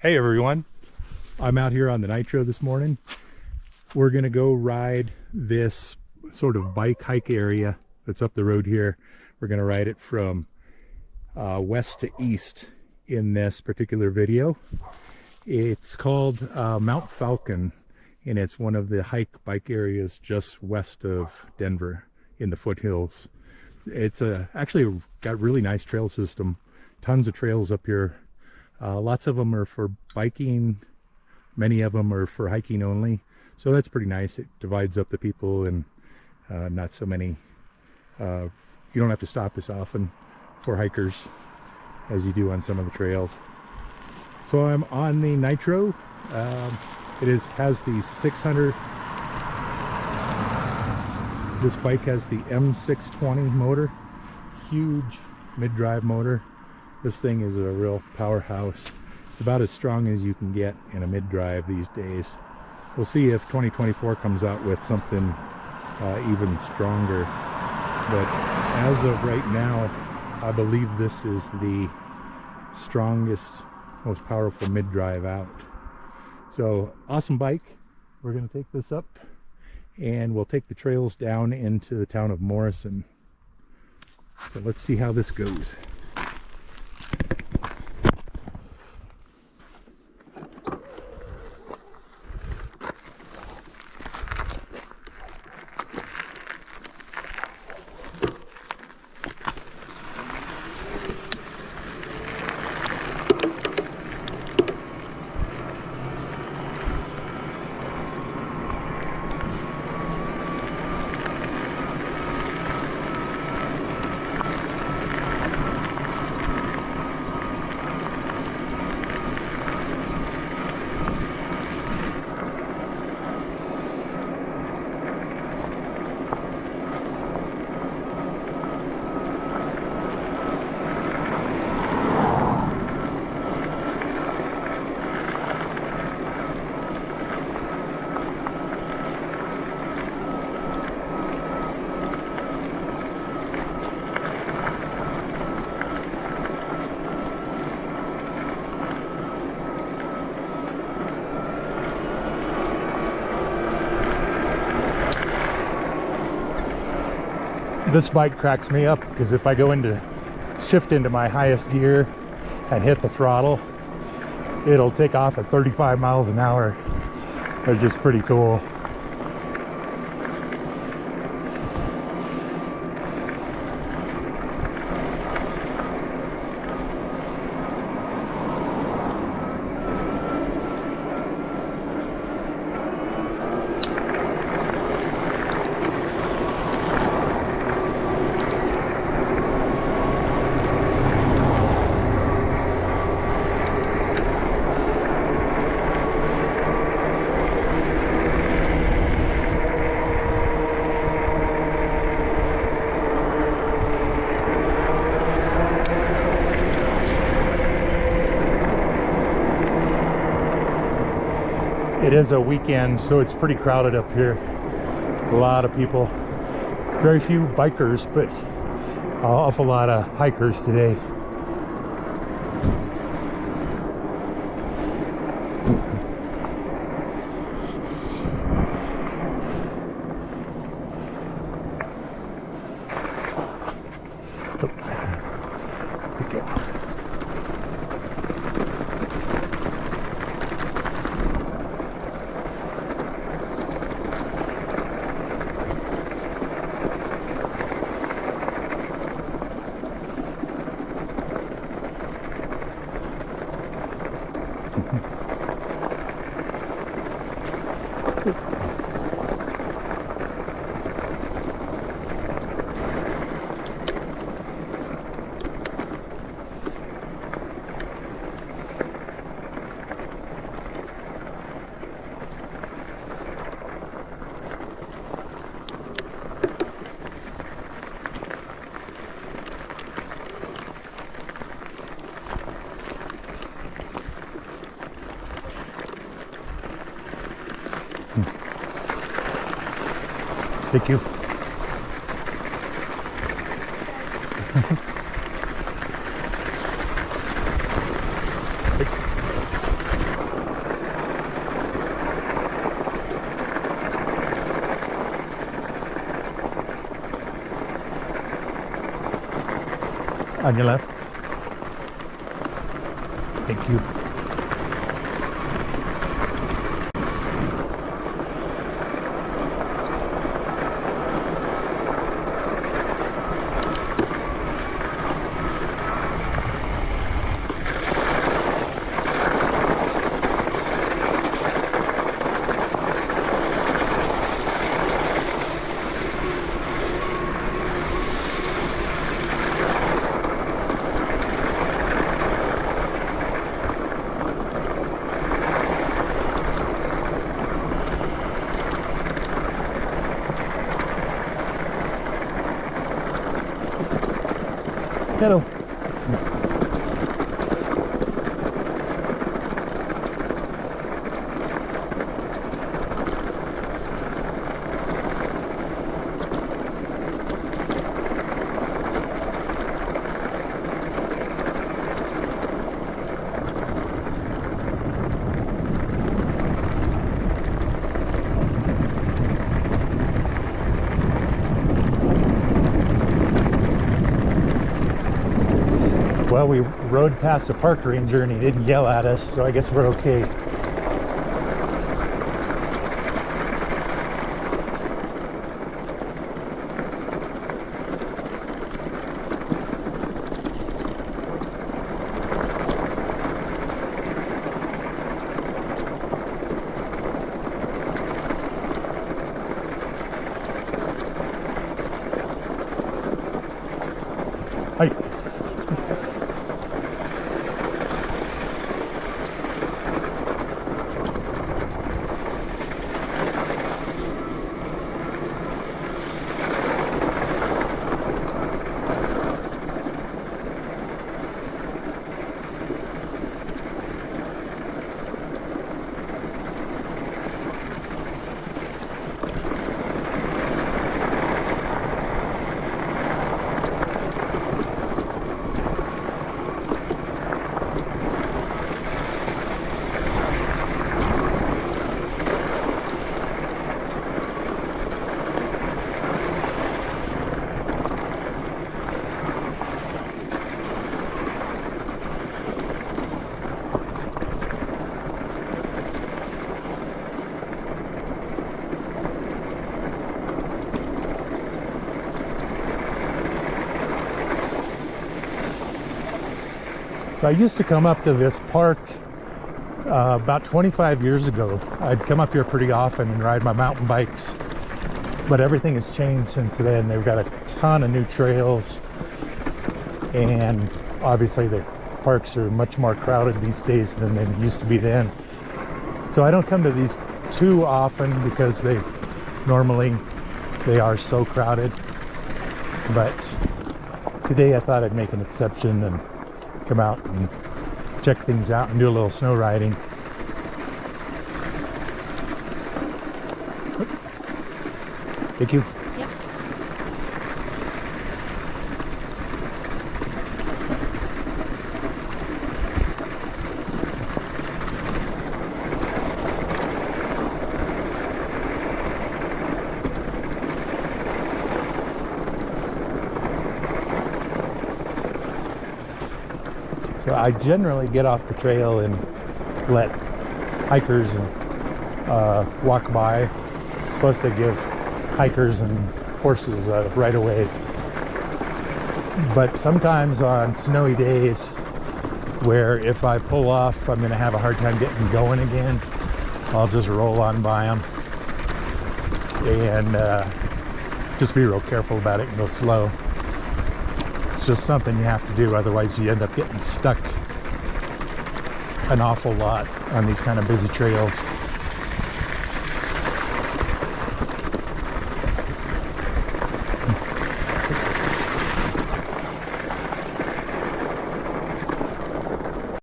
Hey everyone, I'm out here on the Nitro this morning. We're gonna go ride this sort of bike hike area that's up the road here. We're gonna ride it from west to east in this particular video. It's called Mount Falcon, and it's one of the bike areas just west of Denver in the foothills. It's actually got really nice trail system, tons of trails up here. Lots of them are for biking, many of them are for hiking only, so that's pretty nice. It divides up the people, and not so many, you don't have to stop as often for hikers as you do on some of the trails. So I'm on the Nitro. Has the 600, this bike has the M620 motor, huge mid-drive motor. This thing is a real powerhouse. It's about as strong as you can get in a mid-drive these days. We'll see if 2024 comes out with something even stronger. But as of right now, I believe this is the strongest, most powerful mid-drive out. So awesome bike. We're going to take this up and we'll take the trails down into the town of Morrison. So let's see how this goes. This bike cracks me up because if I go shift into my highest gear and hit the throttle, it'll take off at 35 miles an hour. They're just pretty cool. It is a weekend, so it's pretty crowded up here. A lot of people. Very few bikers, but an awful lot of hikers today. Thank you. On your left. Thank you. Hello. Well, we rode past a park ranger and he didn't yell at us, so I guess we're okay. Hi. So I used to come up to this park about 25 years ago. I'd come up here pretty often and ride my mountain bikes, but everything has changed since then. They've got a ton of new trails, and obviously the parks are much more crowded these days than they used to be then. So I don't come to these too often because they are so crowded, but today I thought I'd make an exception and come out and check things out and do a little snow riding. Thank you. Yep. So I generally get off the trail and let hikers walk by. It's supposed to give hikers and horses right away. But sometimes on snowy days, where if I pull off, I'm going to have a hard time getting going again, I'll just roll on by them and just be real careful about it and go slow. It's just something you have to do, otherwise you end up getting stuck an awful lot on these kind of busy trails.